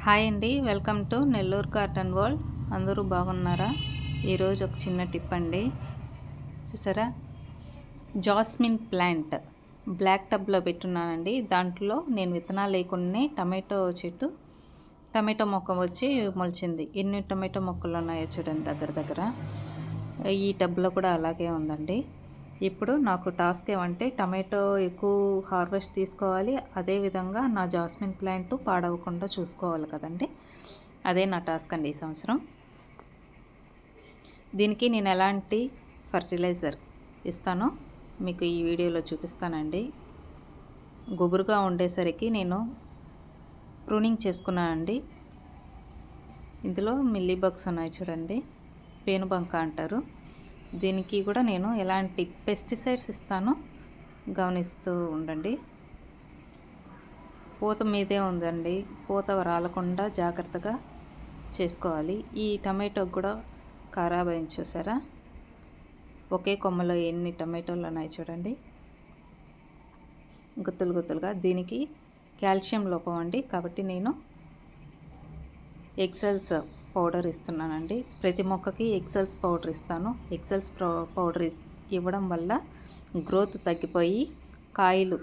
Hi అండి, welcome to Nellore garden world. అందరూ బాగున్నారా? ఈరోజు ఒక చిన్న టిప్ అండి. చూసారా, జాస్మిన్ ప్లాంట్ బ్లాక్ టబ్లో పెట్టున్నానండి. దాంట్లో నేను విత్తనాలు లేకుండా టమాటో మొక్క వచ్చి మొలిచింది. ఎన్ని టమాటో మొక్కలు ఉన్నాయో చూడండి, దగ్గర ఈ టబ్లో కూడా అలాగే ఉందండి. ఇప్పుడు నాకు టాస్క్ ఏమంటే టమాటో ఎక్కువ హార్వెస్ట్ తీసుకోవాలి, అదేవిధంగా నా జాస్మిన్ ప్లాంట్ పాడవకుండా చూసుకోవాలి కదండి. అదే నా టాస్క్ అండి ఈ సంవత్సరం. దీనికి నేను ఎలాంటి ఫర్టిలైజర్ ఇస్తానో మీకు ఈ వీడియోలో చూపిస్తానండి. గుబురుగా ఉండేసరికి నేను ప్రూనింగ్ చేసుకున్నానండి. ఇందులో మిల్లీ బగ్స్ ఉన్నాయి చూడండి, పేనుబంక అంటారు. దీనికి కూడా నేను ఎలాంటి పెస్టిసైడ్స్ ఇస్తానో గమనిస్తూ ఉండండి. పూత మీదే ఉందండి, పూత రాలకుండా జాగ్రత్తగా చేసుకోవాలి. ఈ టమాటోకి కూడా ఖరాబ్ అయింది చూసారా, ఒకే కొమ్మలో ఎన్ని టమాటోలు ఉన్నాయి చూడండి, గుత్తులుగా. దీనికి కాల్షియం లోపం అండి, కాబట్టి నేను ఎక్సెల్స్ పౌడర్ ఇస్తున్నానండి. ప్రతి మొక్కకి ఎక్సెల్స్ పౌడర్ ఇస్తాను. ఎక్సెల్స్ పౌడర్ ఇవ్వడం వల్ల గ్రోత్ తగ్గిపోయి కాయలు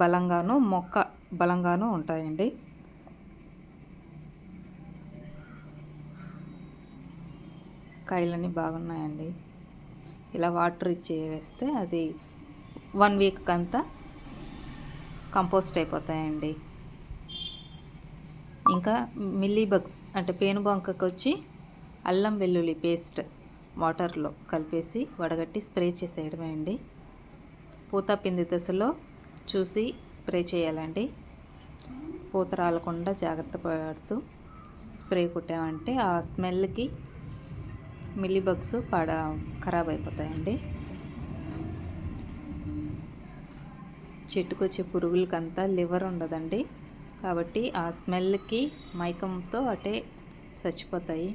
బలంగాను మొక్క బలంగాను ఉంటాయండి. కాయలన్నీ బాగున్నాయండి. ఇలా వాటర్ ఇచ్చి వేస్తే అది 1 వీక్ అంతా కంపోస్ట్ అయిపోతాయండి. ఇంకా మిల్లీ బగ్స్ అంటే పేనుబంకకు వచ్చి అల్లం వెల్లుల్లి పేస్ట్ వాటర్లో కలిపేసి వడగట్టి స్ప్రే చేసేయడమే అండి. పూత పిండి దశలో చూసి స్ప్రే చేయాలండి. పూత రాలకుండా జాగ్రత్త పడుతూ స్ప్రే కొట్టామంటే ఆ స్మెల్కి మిల్లీ బగ్స్ ఖరాబ్ అయిపోతాయండి. చెట్టుకొచ్చే పురుగులకంతా లివర్ ఉండదండి, కాబట్టి ఆ స్మెల్కి మైకంతో అటే చచ్చిపోతాయి.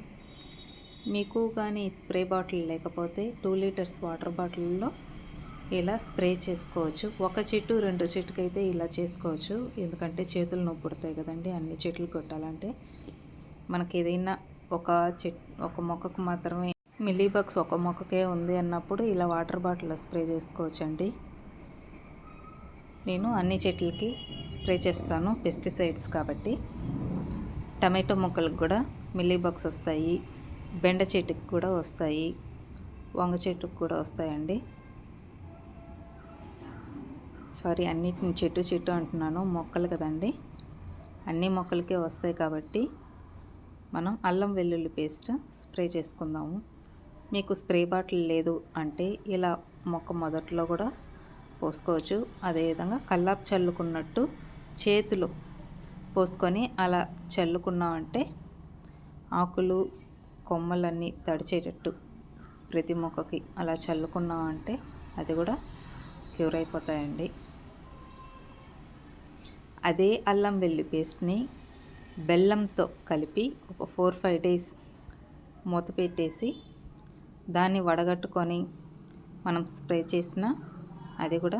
మీకు కానీ స్ప్రే బాటిల్ లేకపోతే 2 లీటర్స్ వాటర్ బాటిల్లో ఇలా స్ప్రే చేసుకోవచ్చు. ఒక చెట్టు 2 చెట్టుకైతే ఇలా చేసుకోవచ్చు, ఎందుకంటే చేతులు నొప్పి పుడతాయి కదండి అన్ని చెట్లు కొట్టాలంటే. మనకి ఏదైనా ఒక మొక్కకు మాత్రమే మిల్లీ బగ్స్ ఒక మొక్కకే ఉంది అన్నప్పుడు ఇలా వాటర్ బాటిల్లో స్ప్రే చేసుకోవచ్చండి. నేను అన్ని చెట్లకి స్ప్రే చేస్తాను పెస్టిసైడ్స్ కాబట్టి. టమాటో మొక్కలకు కూడా మిల్లీ బగ్స్ వస్తాయి, బెండ చెట్టుకి కూడా వస్తాయి, వంగ చెట్టుకు కూడా వస్తాయండి. సారీ, అన్నిటిని చెట్టు అంటున్నాను, మొక్కలు కదండి. అన్ని మొక్కలకే వస్తాయి కాబట్టి మనం అల్లం వెల్లుల్లి పేస్ట్ స్ప్రే చేసుకుందాము. మీకు స్ప్రే బాటిల్ లేదు అంటే ఇలా మొక్క మొదట్లో కూడా పోసుకోవచ్చు. అదేవిధంగా కల్లాపు చల్లుకున్నట్టు చేతులు పోసుకొని అలా చల్లుకున్నామంటే ఆకులు కొమ్మలన్నీ తడిచేటట్టు ప్రతి మొక్కకి అలా చల్లుకున్నామంటే అది కూడా క్యూర్ అయిపోతాయండి. అదే అల్లం వెల్లుల్లి పేస్ట్ని బెల్లంతో కలిపి ఒక 4-5 డేస్ మూత పెట్టేసి దాన్ని వడగట్టుకొని మనం స్ప్రే చేసిన అది కూడా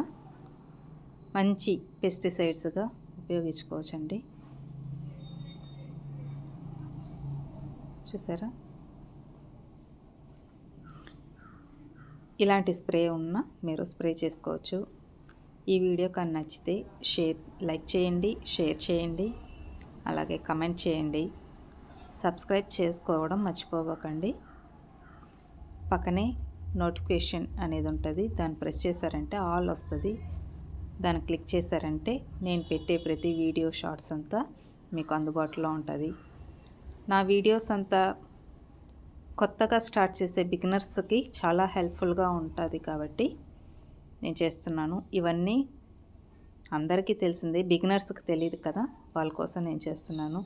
మంచి పెస్టిసైడ్స్గా ఉపయోగించుకోవచ్చండి. చూసారా, ఇలాంటి స్ప్రే ఉన్నా మీరు స్ప్రే చేసుకోవచ్చు. ఈ వీడియో కానీ నచ్చితే లైక్ చేయండి, షేర్ చేయండి, అలాగే కమెంట్ చేయండి. సబ్స్క్రైబ్ చేసుకోవడం మర్చిపోవకండి. పక్కనే నోటిఫికేషన్ అనేది ఉంటుంది, దాన్ని ప్రెస్ చేశారంటే ఆల్ వస్తుంది. దాన్ని క్లిక్ చేశారంటే నేను పెట్టే ప్రతి వీడియో షార్ట్స్ అంతా మీకు అందుబాటులో ఉంటుంది. నా వీడియోస్ అంతా కొత్తగా స్టార్ట్ చేసే బిగినర్స్కి చాలా హెల్ప్ఫుల్గా ఉంటుంది కాబట్టి నేను చేస్తున్నాను. ఇవన్నీ అందరికీ తెలిసిందే, బిగినర్స్కి తెలియదు కదా, వాళ్ళ కోసం నేను చేస్తున్నాను.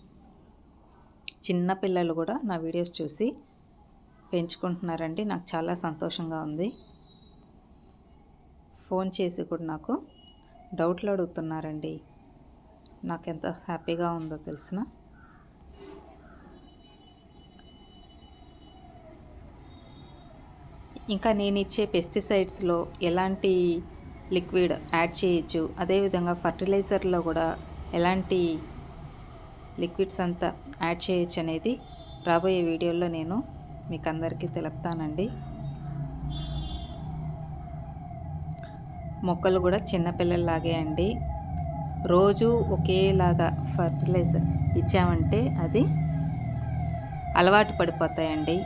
చిన్న పిల్లలు కూడా నా వీడియోస్ చూసి పెంచుకుంటున్నారండి, నాకు చాలా సంతోషంగా ఉంది. ఫోన్ చేసి కూడా నాకు డౌట్లు అడుగుతున్నారండి, నాకెంత హ్యాపీగా ఉందో తెలిసిన. ఇంకా నేను ఇచ్చే పెస్టిసైడ్స్లో ఎలాంటి లిక్విడ్ యాడ్ చేయొచ్చు, అదేవిధంగా ఫర్టిలైజర్లో కూడా ఎలాంటి లిక్విడ్స్ అంతా యాడ్ చేయొచ్చు అనేది రాబోయే వీడియోలో నేను మీకు అందరికీ తెలుపుతానండి. మొక్కలు కూడా చిన్నపిల్లల్లాగే అండి. రోజు ఒకేలాగా ఫర్టిలైజర్ ఇచ్చామంటే అది అలవాటు పడిపోతాయండి.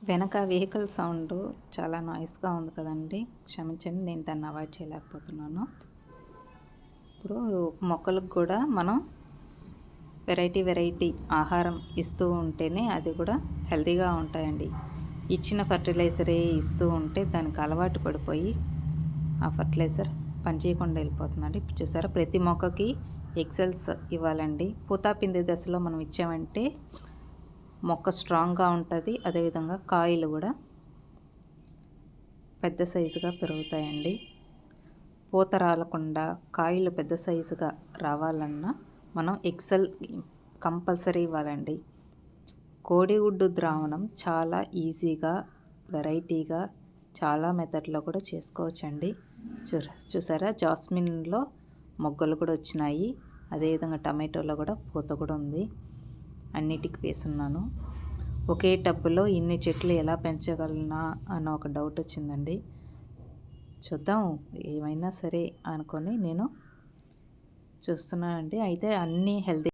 వెనక వెహికల్ సౌండ్ చాలా నాయిస్గా ఉంది కదండి, క్షమించండి, నేను దాన్ని అవాయిడ్ చేయలేకపోతున్నాను. ఇప్పుడు మొక్కలకు కూడా మనం వెరైటీ ఆహారం ఇస్తూ ఉంటేనే అది కూడా హెల్తీగా ఉంటాయండి. ఇచ్చిన ఫర్టిలైజరే ఇస్తూ ఉంటే దానికి అలవాటు పడిపోయి ఆ ఫర్టిలైజర్ పనిచేయకుండా వెళ్ళిపోతుందండి. ఇప్పుడు చూసారా, ప్రతి మొక్కకి ఎక్సెల్స్ ఇవ్వాలండి. పూతాపిండి దశలో మనం ఇచ్చామంటే మొక్క స్ట్రాంగ్గా ఉంటుంది. అదేవిధంగా కాయలు కూడా పెద్ద సైజుగా పెరుగుతాయండి. పూత రాలకుండా కాయలు పెద్ద సైజుగా రావాలన్నా మనం ఎక్సెల్ కంపల్సరీ ఇవ్వాలండి. కోడిగుడ్డు ద్రావణం చాలా ఈజీగా వెరైటీగా చాలా మెథడ్లో కూడా చేసుకోవచ్చండి. చూసారా, జాస్మిన్లో మొగ్గలు కూడా వచ్చినాయి. అదేవిధంగా టమాటోలో కూడా పూత కూడా ఉంది. అన్నిటికి వేసున్నాను. ఒకే టబ్బులో ఇన్ని చెట్లు ఎలా పెంచగలనా అన్న ఒక డౌట్ వచ్చిందండి. చూద్దాం, ఏమైనా సరే అనుకొని నేను చూస్తున్నానండి. అయితే అన్నీ హెల్తీ